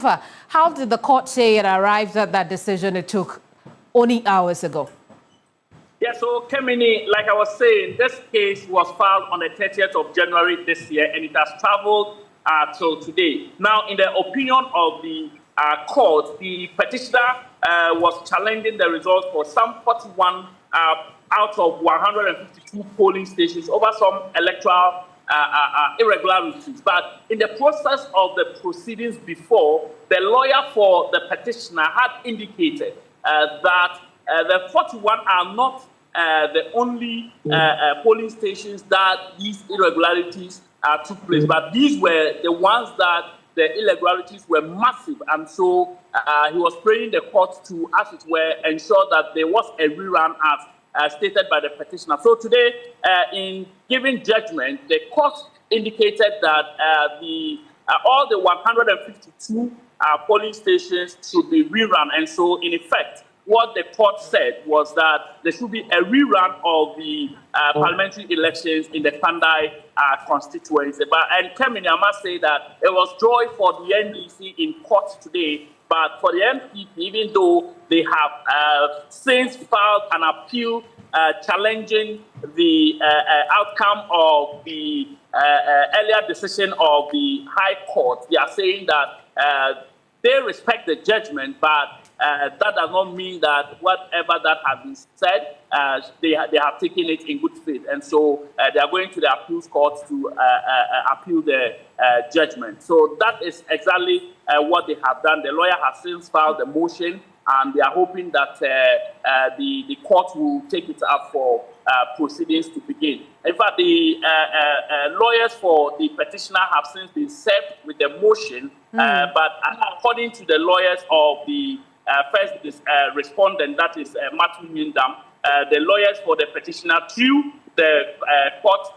How did the court say it arrived at that decision it took only hours ago? Yeah, so Kemini, like I was saying, this case was filed on the 30th of January this year, and it has traveled till today. Now, in the opinion of the court, the petitioner was challenging the results for some 41 out of 152 polling stations over some electoral irregularities. But in the process of the proceedings before, the lawyer for the petitioner had indicated that the 41 are not the only polling stations that these irregularities took place, but these were the ones that the irregularities were massive, and so he was praying the court to, as it were, ensure that there was a rerun as stated by the petitioner. So today, in giving judgment, the court indicated that all the 152 polling stations should be rerun, and so in effect, what the court said was that there should be a rerun of the parliamentary elections in the Kpandai constituency. And Kemini, I must say that it was joy for the NDC in court today, but for the NPP, even though they have since filed an appeal challenging the outcome of the earlier decision of the High Court, they are saying that they respect the judgment, but that does not mean that whatever that has been said, they have taken it in good faith. And so they are going to the appeals court to appeal the judgment. So that is exactly what they have done. The lawyer has since filed the motion, and they are hoping that the court will take it up for proceedings to begin. In fact, the lawyers for the petitioner have since been served with the motion, but according to the lawyers of the first respondent, that is Matthew Nyindam, the lawyers for the petitioner threw the court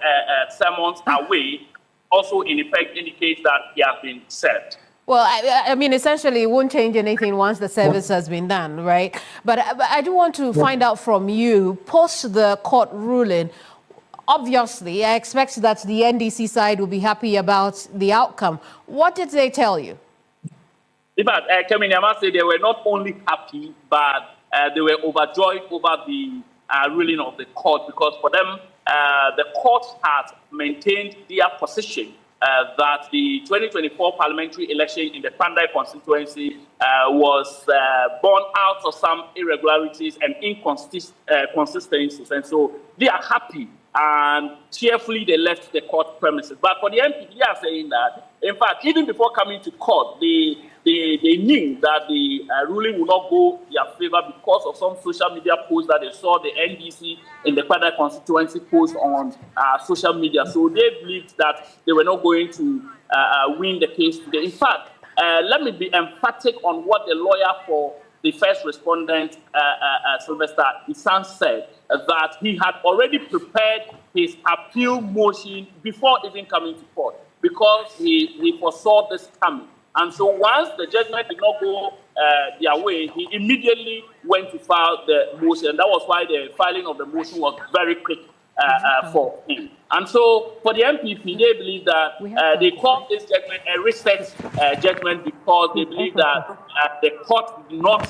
summons away, also in effect indicates that he has been served. Well, I mean, essentially, it won't change anything once the service has been done, right? But I do want to find out from you, post the court ruling, obviously, I expect that the NDC side will be happy about the outcome. What did they tell you? In fact, Kemini, I must say they were not only happy, but they were overjoyed over the ruling of the court, because for them, the court has maintained their position that the 2024 parliamentary election in the Kpandai constituency was born out of some irregularities and inconsistencies. And so they are happy, and cheerfully they left the court premises. But for the NPP, they are saying that, in fact, even before coming to court, they knew that the ruling would not go their favor because of some social media posts that they saw the NDC in the Kpandai constituency post on social media. So they believed that they were not going to win the case today. In fact, let me be emphatic on what the lawyer for the first respondent, Sylvester Isan, said, that he had already prepared his appeal motion before even coming to court, because he foresaw this coming. And so once the judgment did not go their way, he immediately went to file the motion. That was why the filing of the motion was very quick for him. And so for the NPP, they believe that they call this judgment a reset judgment, because they believe that the court did not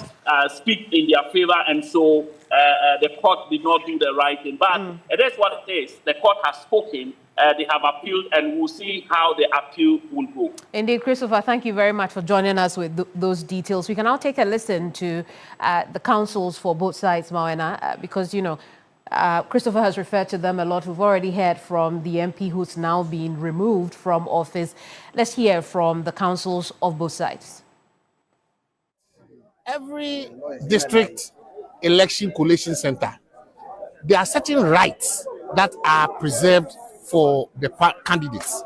speak in their favor, and so the court did not do the right thing. But it is what it is. The court has spoken. They have appealed, and we'll see how the appeal will go. Indeed, Christopher, thank you very much for joining us with those details. We can now take a listen to the counsels for both sides, Mawena, because, you know, Christopher has referred to them a lot. We've already heard from the MP who's now been removed from office. Let's hear from the counsels of both sides. Every district election collation center, there are certain rights that are preserved for the candidates.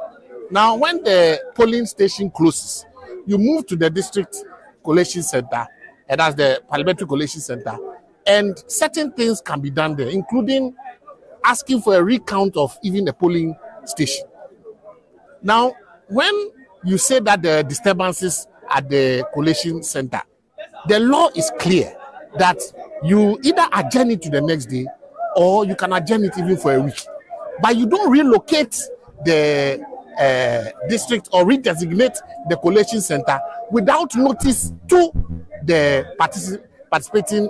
Now, when the polling station closes, you move to the district collation center, and that's the parliamentary collation center, and certain things can be done there, including asking for a recount of even the polling station. Now, when you say that there are disturbances at the collation center, the law is clear that you either adjourn it to the next day, or you can adjourn it even for a week. But you don't relocate the district or redesignate the collation center without notice to the participating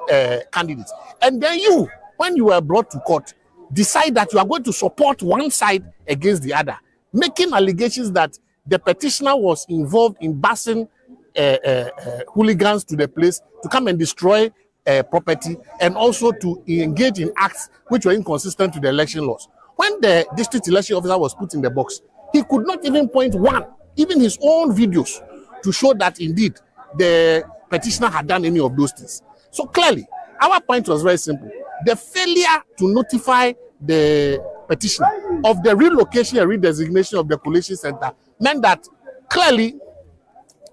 candidates. And then you, when you were brought to court, decide that you are going to support one side against the other, making allegations that the petitioner was involved in busing hooligans to the place to come and destroy property, and also to engage in acts which were inconsistent with the election laws. When the district election officer was put in the box, he could not even point even his own videos, to show that indeed the petitioner had done any of those things. So clearly, our point was very simple. The failure to notify the petitioner of the relocation and redesignation of the collation center meant that clearly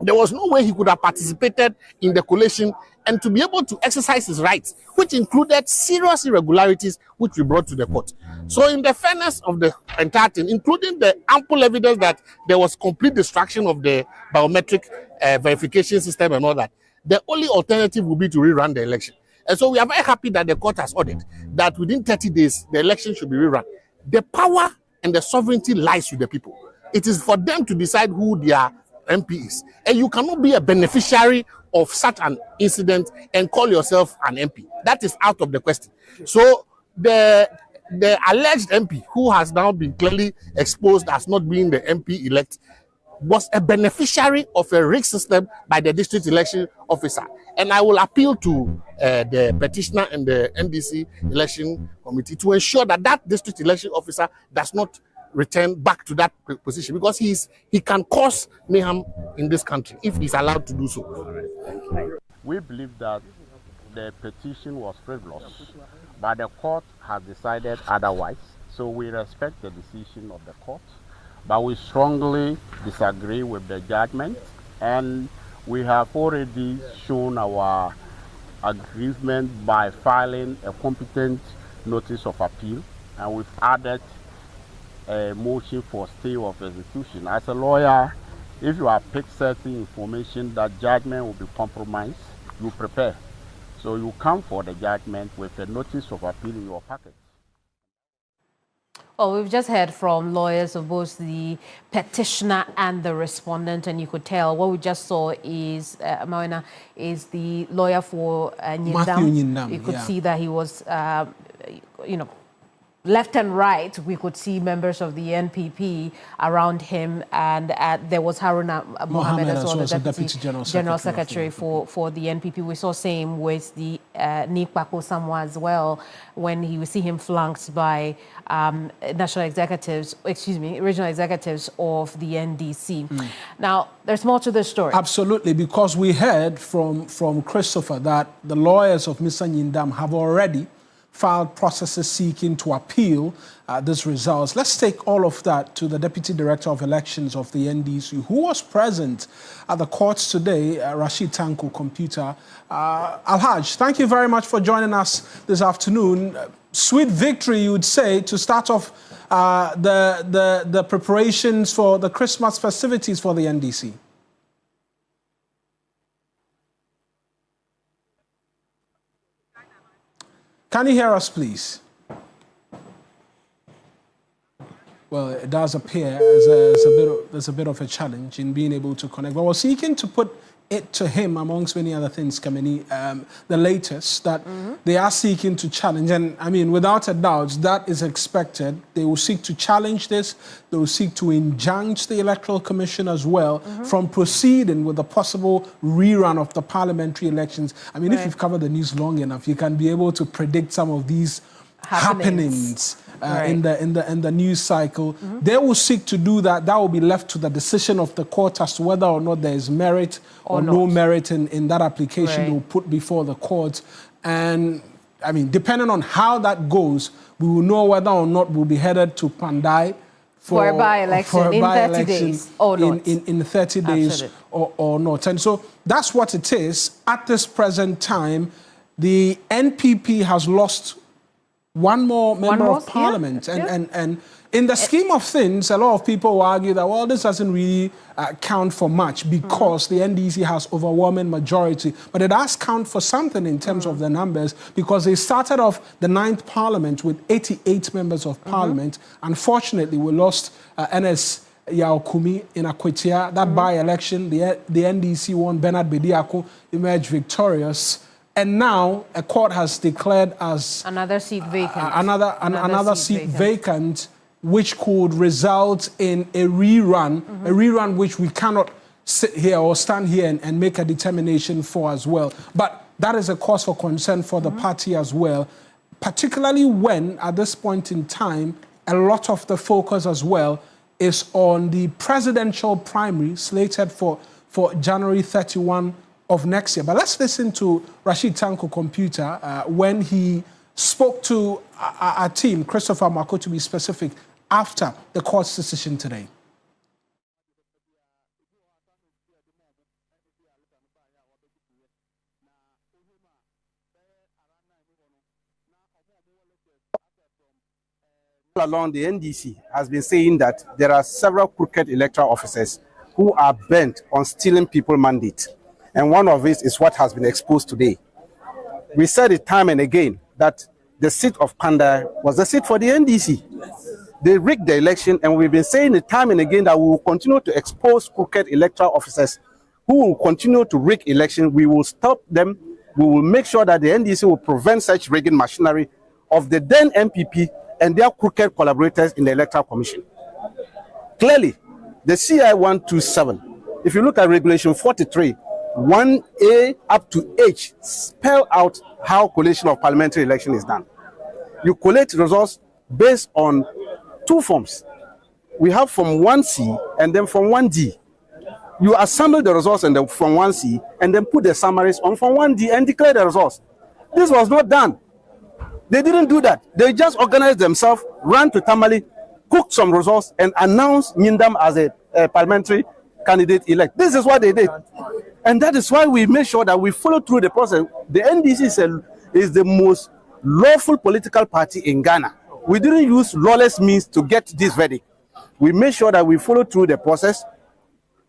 there was no way he could have participated in the collation and to be able to exercise his rights, which included serious irregularities which we brought to the court. So in the fairness of the entire thing, including the ample evidence that there was complete destruction of the biometric verification system and all that, the only alternative would be to rerun the election. And so we are very happy that the court has ordered that within 30 days, the election should be rerun. The power and the sovereignty lies with the people. It is for them to decide who their MP is. And you cannot be a beneficiary of such an incident and call yourself an MP. That is out of the question. So the alleged MP, who has now been clearly exposed as not being the MP elect, was a beneficiary of a rigged system by the district election officer. And I will appeal to the petitioner and the NDC election committee to ensure that that district election officer does not return back to that position, because he can cause mayhem in this country if he's allowed to do so. We believe that the petition was frivolous, but the court has decided otherwise. So we respect the decision of the court, but we strongly disagree with the judgment, and we have already shown our agreement by filing a competent notice of appeal, and we've added a motion for stay of execution. As a lawyer, if you have picked certain information that judgment will be compromised, you prepare. So you come for the judgment with a notice of appeal in your packet. Well, we've just heard from lawyers of both the petitioner and the respondent, and you could tell what we just saw is, Mawena, is the lawyer for Nyindam. You could see that he was, left and right, we could see members of the NPP around him, and there was Haruna Mohammed as well, the Deputy General Secretary for the NPP. We saw same with the Nikpako Samoa as well, when we see him flanked by regional executives of the NDC. Now, there's more to this story. Absolutely, because we heard from Christopher that the lawyers of Mr. Nyindam have already filed processes seeking to appeal these results. Let's take all of that to the Deputy Director of Elections of the NDC, who was present at the courts today, Rashid Tanko Computer. Alhaj, thank you very much for joining us this afternoon. Sweet victory, you would say, to start off the preparations for the Christmas festivities for the NDC. Can you hear us, please? Well, it does appear there's a bit of a challenge in being able to connect. But we're seeking to put it to him, amongst many other things, Kamini, the latest, that they are seeking to challenge. And I mean, without a doubt, that is expected. They will seek to challenge this. They will seek to injunct the Electoral Commission as well from proceeding with the possible rerun of the parliamentary elections. I mean, if you've covered the news long enough, you can be able to predict some of these happenings. In the news cycle. They will seek to do that. That will be left to the decision of the court as to whether or not there is merit or no merit in that application they will put before the court. And I mean, depending on how that goes, we will know whether or not we'll be headed to Kpandai for a by-election in 30 days or not. In 30 days or not. And so that's what it is. At this present time, the NPP has lost one more member of parliament. And in the scheme of things, a lot of people will argue that, well, this doesn't really count for much because the NDC has overwhelming majority. But it does count for something in terms of the numbers, because they started off the 9th parliament with 88 members of parliament. Unfortunately, we lost NS Yao Kumi in Akwetia. That by-election, the NDC won. Bernard Bediako emerged victorious. And now a court has declared as another seat vacant. Another seat vacant, which could result in a rerun which we cannot sit here or stand here and make a determination for as well. But that is a cause for concern for the party as well, particularly when, at this point in time, a lot of the focus as well is on the presidential primary slated for January 31 of next year. But let's listen to Rashid Tanko Computer when he spoke to our team, Christopher Mako to be specific, after the court's decision today. All along, the NDC has been saying that there are several crooked electoral officers who are bent on stealing people's mandate. And one of it is what has been exposed today. We said it time and again that the seat of kpandai was the seat for the NDC. They rigged the election, and we've been saying it time and again that we will continue to expose crooked electoral officers who will continue to rig election. We will stop them. We will make sure that the NDC will prevent such rigging machinery of the then NPP and their crooked collaborators in the Electoral Commission. Clearly, the CI 127, if you look at Regulation 43, 1A up to H, spell out how collation of parliamentary election is done. You collate results based on two forms. We have Form 1C and then Form 1D. You assemble the results from 1C and then put the summaries on Form 1D and declare the results. This was not done. They didn't do that. They just organized themselves, ran to Tamale, cooked some results, and announced Nyindam as a parliamentary candidate elect. This is what they did. And that is why we made sure that we follow through the process. The NDC is the most lawful political party in Ghana. We didn't use lawless means to get this verdict. We made sure that we followed through the process,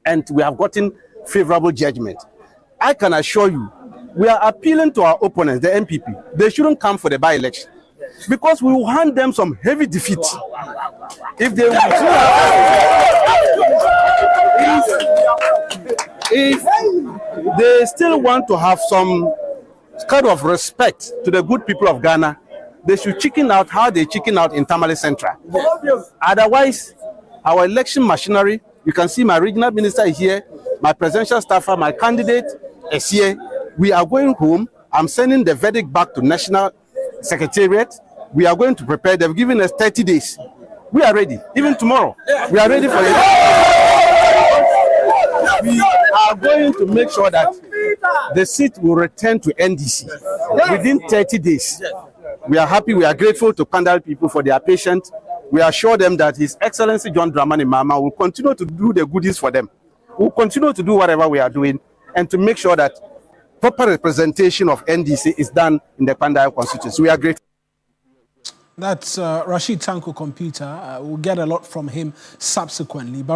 and we have gotten favorable judgment. I can assure you, we are appealing to our opponents, the NPP. They shouldn't come for the by-election, because we will hand them some heavy defeat. If they still want to have some kind of respect to the good people of Ghana, they should chicken out how they chicken out in Tamale Central. Otherwise, our election machinery, you can see my regional minister is here, my presidential staffer, my candidate is here. We are going home. I'm sending the verdict back to National Secretariat. We are going to prepare. They've given us 30 days. We are ready. Even tomorrow, we are ready for it. We are going to make sure that the seat will return to NDC within 30 days. We are happy. We are grateful to kpandai people for their patience. We assure them that His Excellency John Dramani Mahama will continue to do the goodies for them. We'll continue to do whatever we are doing and to make sure that proper representation of NDC is done in the kpandai constituency. We are grateful. That's Rashid Tanko Computer. We'll get a lot from him subsequently. But